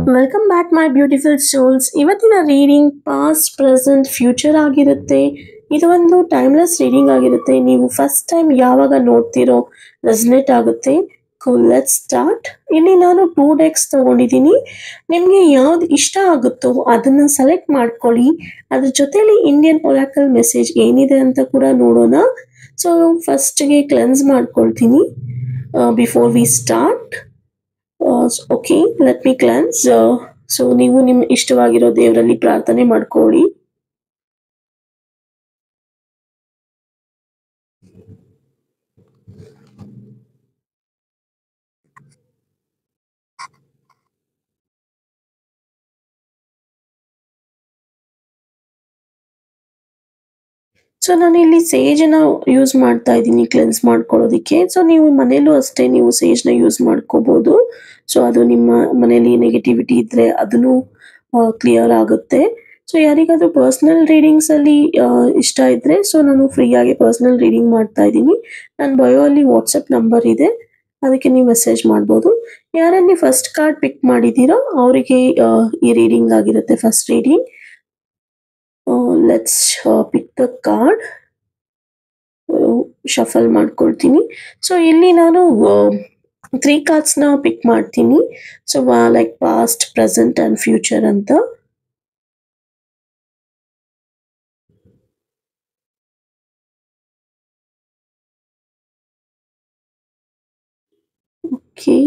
Welcome back my beautiful souls. ಇವತ್ತಿನ reading past present future ಆಗಿರುತ್ತೆ. ಇದು ಒಂದು ಟೈಮ್ಲೆಸ್ ರೀಡಿಂಗ್ ಆಗಿರುತ್ತೆ. ನೀವು ಫಸ್ಟ್ ಟೈಮ್ ಯಾವಾಗ ನೋಡ್ತಿರೋ ರೆಸನೇಟ್ ಆಗುತ್ತೆ. Let's start. ಇಲ್ಲಿ ನಾನು 2 ಡೆಕ್ಸ್ ತಗೊಂಡಿದ್ದೀನಿ. ನಿಮಗೆ ಯಾವ್ದು ಇಷ್ಟ ಆಗುತ್ತೋ ಅದನ್ನ ಸೆಲೆಕ್ಟ್ ಮಾಡ್ಕೊಳ್ಳಿ. ಅದ್ರ ಜೊತೆಲಿ ಇಂಡಿಯನ್ ಒರಾಕಲ್ ಮೆಸೇಜ್ ಏನಿದೆ ಅಂತ ಕೂಡ ನೋಡೋಣ. ಸೊ ಫಸ್ಟ್ಗೆ ಕ್ಲೆನ್ಸ್ ಮಾಡ್ಕೊಳ್ತೀನಿ before we start. Okay, let me cleanse. So ನೀವು ನಿಮ್ಮ ಇಷ್ಟವಾಗಿರೋ ದೇವರಲ್ಲಿ ಪ್ರಾರ್ಥನೆ ಮಾಡ್ಕೊಳ್ಳಿ. ಸೊ ನಾನು ಇಲ್ಲಿ ಸೇಜನ್ನ ಯೂಸ್ ಮಾಡ್ತಾ ಇದ್ದೀನಿ ಕ್ಲೆನ್ಸ್ ಮಾಡ್ಕೊಳ್ಳೋದಕ್ಕೆ. ಸೊ ನೀವು ಮನೇಲೂ ಅಷ್ಟೇ ನೀವು ಸೇಜ್ನ ಯೂಸ್ ಮಾಡ್ಕೋಬಹುದು. ಸೊ ಅದು ನಿಮ್ಮ ಮನೇಲಿ ನೆಗೆಟಿವಿಟಿ ಇದ್ರೆ ಅದನ್ನು ಕ್ಲಿಯರ್ ಆಗುತ್ತೆ. ಸೊ ಯಾರಿಗಾದ್ರೂ ಪರ್ಸನಲ್ ರೀಡಿಂಗ್ಸ್ ಅಲ್ಲಿ ಇಷ್ಟ ಇದ್ರೆ ಸೊ ನಾನು ಫ್ರೀ ಆಗಿ ಪರ್ಸನಲ್ ರೀಡಿಂಗ್ ಮಾಡ್ತಾ ಇದ್ದೀನಿ. ನನ್ನ ಬಯೋ ಅಲ್ಲಿ ವಾಟ್ಸಪ್ ನಂಬರ್ ಇದೆ, ಅದಕ್ಕೆ ನೀವು ಮೆಸೇಜ್ ಮಾಡ್ಬೋದು. ಯಾರಲ್ಲಿ ಫಸ್ಟ್ ಕಾರ್ಡ್ ಪಿಕ್ ಮಾಡಿದ್ದೀರೋ ಅವರಿಗೆ ಈ ರೀಡಿಂಗ್ ಆಗಿರುತ್ತೆ. First reading. Let's pick the card. Shuffle ಮಾಡ್ಕೊಳ್ತೀನಿ. ಸೊ ಇಲ್ಲಿ ನಾನು 3 ಕಾರ್ಡ್ಸ್ನ ಪಿಕ್ ಮಾಡ್ತೀನಿ. So like past, present and future ಅಂತ. Okay,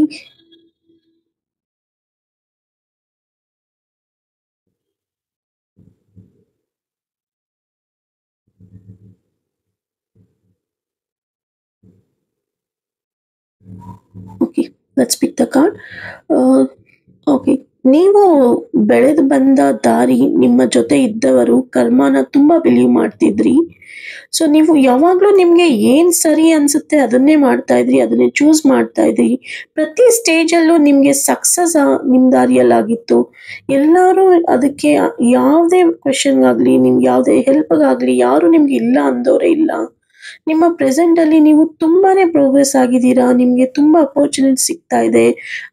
okay, let's pick the card. Okay, ನೀವು ಬೆಳೆದು ಬಂದ ದಾರಿ, ನಿಮ್ಮ ಜೊತೆ ಇದ್ದವರು ಕರ್ಮನ ತುಂಬಾ ಬಿಲೀವ್ ಮಾಡ್ತಿದ್ರಿ. ಸೊ ನೀವು ಯಾವಾಗ್ಲೂ ನಿಮ್ಗೆ ಏನ್ ಸರಿ ಅನ್ಸುತ್ತೆ ಅದನ್ನೇ ಮಾಡ್ತಾ ಇದ್ರಿ, ಅದನ್ನೇ ಚೂಸ್ ಮಾಡ್ತಾ ಇದ್ರಿ. ಪ್ರತಿ ಸ್ಟೇಜ್ ಅಲ್ಲೂ ನಿಮ್ಗೆ ಸಕ್ಸಸ್ ನಿಮ್ ದಾರಿಯಲ್ಲಾಗಿತ್ತು. ಎಲ್ಲರೂ ಅದಕ್ಕೆ ಯಾವುದೇ ಕ್ವೆಶನ್ ಆಗ್ಲಿ, ನಿಮ್ಗೆ ಯಾವುದೇ ಹೆಲ್ಪ್ಗಾಗ್ಲಿ ಯಾರು ನಿಮ್ಗೆ ಇಲ್ಲ ಅಂದವರೇ ಇಲ್ಲ. ನಿಮ್ಮ ಪ್ರೆಸೆಂಟ್ ಅಲ್ಲಿ ನೀವು ತುಂಬಾನೇ ಪ್ರೋಗ್ರೆಸ್ ಆಗಿದ್ದೀರಾ. ನಿಮ್ಗೆ ತುಂಬಾ ಅಪರ್ಚುನಿಟಿ ಸಿಗ್ತಾ ಇದೆ.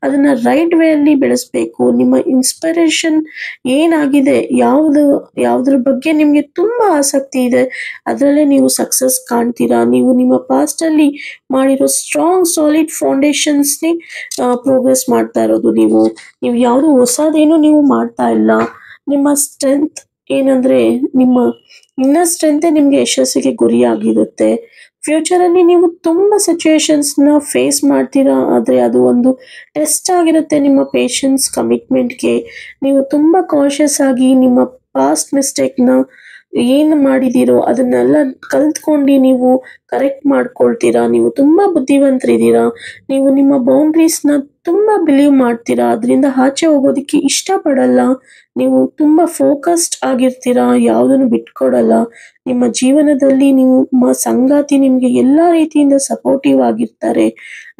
ಅದನ್ನ ರೈಟ್ ವೇ ಅಲ್ಲಿ ಬೆಳೆಸ್ಬೇಕು. ನಿಮ್ಮ ಇನ್ಸ್ಪಿರೇಷನ್ ಏನಾಗಿದೆ, ಯಾವ್ದ್ರ ಬಗ್ಗೆ ನಿಮ್ಗೆ ತುಂಬಾ ಆಸಕ್ತಿ ಇದೆ, ಅದರಲ್ಲೇ ನೀವು ಸಕ್ಸಸ್ ಕಾಣ್ತೀರಾ. ನೀವು ನಿಮ್ಮ ಪಾಸ್ಟ್ ಅಲ್ಲಿ ಮಾಡಿರೋ ಸ್ಟ್ರಾಂಗ್ ಸಾಲಿಡ್ ಫೌಂಡೇಶನ್ಸ್ನೇ ಪ್ರೋಗ್ರೆಸ್ ಮಾಡ್ತಾ ಇರೋದು. ನೀವು ಯಾವುದು ಹೊಸದೇನು ನೀವು ಮಾಡ್ತಾ ಇಲ್ಲ. ನಿಮ್ಮ ಸ್ಟ್ರೆಂತ್ ಏನಂದ್ರೆ ನಿಮ್ಮ ಇನ್ನರ್ ಸ್ಟ್ರೆಂತೆ ನಿಮ್ಗೆ ಯಶಸ್ಸಿಗೆ ಗುರಿಯಾಗಿರುತ್ತೆ. ಫ್ಯೂಚರ್ ಅಲ್ಲಿ ನೀವು ತುಂಬಾ ಸಿಚುಯೇಷನ್ಸ್ ನ ಫೇಸ್ ಮಾಡ್ತೀರಾ. ಆದ್ರೆ ಅದು ಒಂದು ಟೆಸ್ಟ್ ಆಗಿರುತ್ತೆ ನಿಮ್ಮ ಪೇಷನ್ಸ್, ಕಮಿಟ್ಮೆಂಟ್ಗೆ. ನೀವು ತುಂಬಾ ಕಾಶಿಯಸ್ ಆಗಿ ನಿಮ್ಮ ಪಾಸ್ಟ್ ಮಿಸ್ಟೇಕ್ನ ಏನು ಮಾಡಿದಿರೋ ಅದನ್ನೆಲ್ಲ ಕಲ್ತ್ಕೊಂಡು ನೀವು ಕರೆಕ್ಟ್ ಮಾಡ್ಕೊಳ್ತೀರಾ. ನೀವು ತುಂಬಾ ಬುದ್ಧಿವಂತರಿದ್ದೀರಾ. ನೀವು ನಿಮ್ಮ ಬೌಂಡ್ರೀಸ್ನ ತುಂಬಾ ಬಿಲೀವ್ ಮಾಡ್ತೀರಾ. ಅದರಿಂದ ಆಚೆ ಹೋಗೋದಕ್ಕೆ ಇಷ್ಟಪಡಲ್ಲ. ನೀವು ತುಂಬಾ ಫೋಕಸ್ಡ್ ಆಗಿರ್ತೀರಾ, ಯಾವುದನ್ನು ಬಿಟ್ಕೊಡಲ್ಲ. ನಿಮ್ಮ ಜೀವನದಲ್ಲಿ ನಿಮ್ಮ ಸಂಗಾತಿ ನಿಮ್ಗೆ ಎಲ್ಲಾ ರೀತಿಯಿಂದ ಸಪೋರ್ಟಿವ್ ಆಗಿರ್ತಾರೆ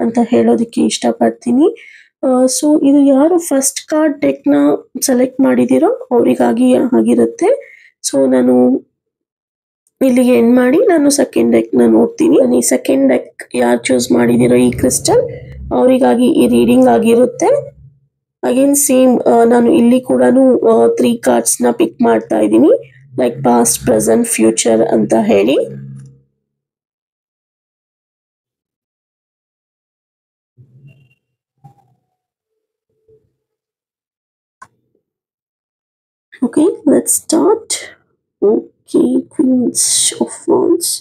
ಅಂತ ಹೇಳೋದಕ್ಕೆ ಇಷ್ಟಪಡ್ತೀನಿ. ಸೊ ಇದು ಯಾರು ಫಸ್ಟ್ ಕಾರ್ಡ್ ಡೆಕ್ನ ಸೆಲೆಕ್ಟ್ ಮಾಡಿದಿರೋ ಅವರಿಗಾಗಿ ಆಗಿರುತ್ತೆ. ಸೊ ನಾನು ಇಲ್ಲಿಗೆ ಎಂಡ್ ಮಾಡಿ ನಾನು ಸೆಕೆಂಡ್ ಡೆಕ್ನ ನೋಡ್ತೀನಿ. ಈ ಸೆಕೆಂಡ್ ಡೆಕ್ ಯಾರು ಚೂಸ್ ಮಾಡಿದಿರೋ ಈ ಕ್ರಿಸ್ಟಲ್ ಅವರಿಗಾಗಿ ಈ ರೀಡಿಂಗ್ ಆಗಿರುತ್ತೆ. ಅಗೇನ್ ಸೇಮ್ ನಾನು ಇಲ್ಲಿ ಕೂಡ 3 ಕಾರ್ಡ್ಸ್ನ ಪಿಕ್ ಮಾಡ್ತಾ ಇದ್ದೀನಿ, ಲೈಕ್ ಪಾಸ್ಟ್, ಪ್ರೆಸೆಂಟ್, ಫ್ಯೂಚರ್ ಅಂತ ಹೇಳಿ. Okay, let's start. Okay, queens of wands.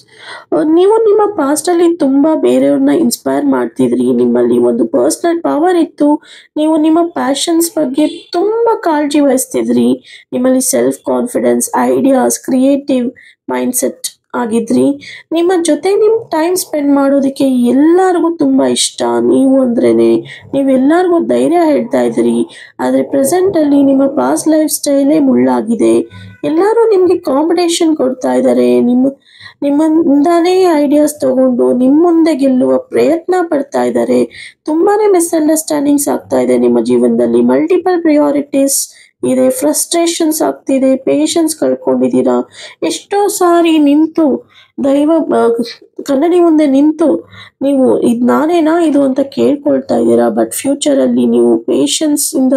ನೀವು ನಿಮ್ಮ ಪಾಸ್ಟ್ ಅಲ್ಲಿ ತುಂಬಾ ಬೇರೆಯವ್ರನ್ನ ಇನ್ಸ್ಪೈರ್ ಮಾಡ್ತಿದ್ರಿ. ನಿಮ್ಮಲ್ಲಿ ಒಂದು ಪರ್ಸನಲ್ ಪವರ್ ಇತ್ತು. ನೀವು ನಿಮ್ಮ ಪ್ಯಾಷನ್ಸ್ ಬಗ್ಗೆ ತುಂಬಾ ಕಾಳಜಿ ವಹಿಸ್ತಿದ್ರಿ. ನಿಮ್ಮಲ್ಲಿ self confidence, ideas, creative mindset ಆಗಿದ್ರಿ. ನಿಮ್ಮ ಜೊತೆ ನಿಮ್ ಟೈಮ್ ಸ್ಪೆಂಡ್ ಮಾಡೋದಕ್ಕೆ ಎಲ್ಲರಿಗೂ ತುಂಬಾ ಇಷ್ಟ. ನೀವು ಅಂದ್ರೇನೆ ನೀವೆಲ್ಲರಿಗೂ ಧೈರ್ಯ ಹೇಳ್ತಾ ಇದ್ರಿ. ಆದ್ರೆ ಪ್ರೆಸೆಂಟ್ ಅಲ್ಲಿ ನಿಮ್ಮ ಪಾಸ್ಟ್ ಲೈಫ್ ಸ್ಟೈಲೇ ಮುಳ್ಳಾಗಿದೆ. ಎಲ್ಲರೂ ನಿಮ್ಗೆ ಕಾಂಪಿಟೇಷನ್ ಕೊಡ್ತಾ ಇದ್ದಾರೆ. ನಿಮ್ಮಿಂದಾನೇ ಐಡಿಯಾಸ್ ತಗೊಂಡು ನಿಮ್ಮ ಮುಂದೆ ಗೆಲ್ಲುವ ಪ್ರಯತ್ನ ಪಡ್ತಾ ಇದ್ದಾರೆ. ತುಂಬಾನೇ ಮಿಸ್ಅಂಡರ್ಸ್ಟ್ಯಾಂಡಿಂಗ್ಸ್ ಆಗ್ತಾ ಇದೆ ನಿಮ್ಮ ಜೀವನದಲ್ಲಿ. ಮಲ್ಟಿಪಲ್ ಪ್ರಿಯಾರಿಟೀಸ್ ಇದೆ, ಫ್ರಸ್ಟ್ರೇಷನ್ಸ್ ಆಗ್ತಿದೆ, ಪೇಷನ್ಸ್ ಕಳ್ಕೊಂಡಿದ್ದೀರಾ. ಎಷ್ಟೋ ಸಾರಿ ನಿಂತು ದೈವ ಕನ್ನಡಿ ಮುಂದೆ ನಿಂತು ನೀವು ಇದು ನಾನೇನಾ ಇದು ಅಂತ ಕೇಳ್ಕೊಳ್ತಾ ಇದ್ದೀರಾ. ಬಟ್ ಫ್ಯೂಚರಲ್ಲಿ ನೀವು ಪೇಷನ್ಸ್ ಇಂದ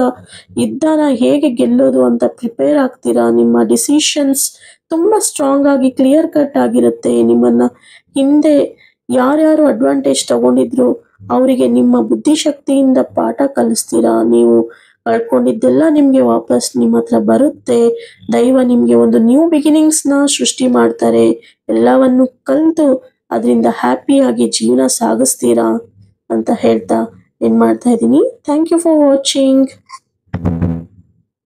ಯುದ್ಧನ ಹೇಗೆ ಗೆಲ್ಲೋದು ಅಂತ ಪ್ರಿಪೇರ್ ಆಗ್ತೀರಾ. ನಿಮ್ಮ ಡಿಸಿಷನ್ಸ್ ತುಂಬ ಸ್ಟ್ರಾಂಗ್ ಆಗಿ ಕ್ಲಿಯರ್ ಕಟ್ ಆಗಿರುತ್ತೆ. ನಿಮ್ಮನ್ನ ಹಿಂದೆ ಯಾರ್ಯಾರು ಅಡ್ವಾಂಟೇಜ್ ತಗೊಂಡಿದ್ರು ಅವರಿಗೆ ನಿಮ್ಮ ಬುದ್ಧಿಶಕ್ತಿಯಿಂದ ಪಾಠ ಕಲಿಸ್ತೀರಾ. ನೀವು ಕಳ್ಕೊಂಡಿದ್ದೆಲ್ಲ ನಿಮಗೆ ವಾಪಸ್ ನಿಮ್ಮ ಹತ್ರ ಬರುತ್ತೆ. ದೈವ ನಿಮಗೆ ಒಂದು ನ್ಯೂ ಬಿಗಿನಿಂಗ್ಸ್ನ ಸೃಷ್ಟಿ ಮಾಡ್ತಾರೆ. ಎಲ್ಲವನ್ನು ಕಲಿತು ಅದರಿಂದ ಹ್ಯಾಪಿಯಾಗಿ ಜೀವನ ಸಾಗಿಸ್ತೀರಾ ಅಂತ ಹೇಳ್ತಾ ಏನು ಮಾಡ್ತಾ ಇದ್ದೀನಿ. Thank you for watching.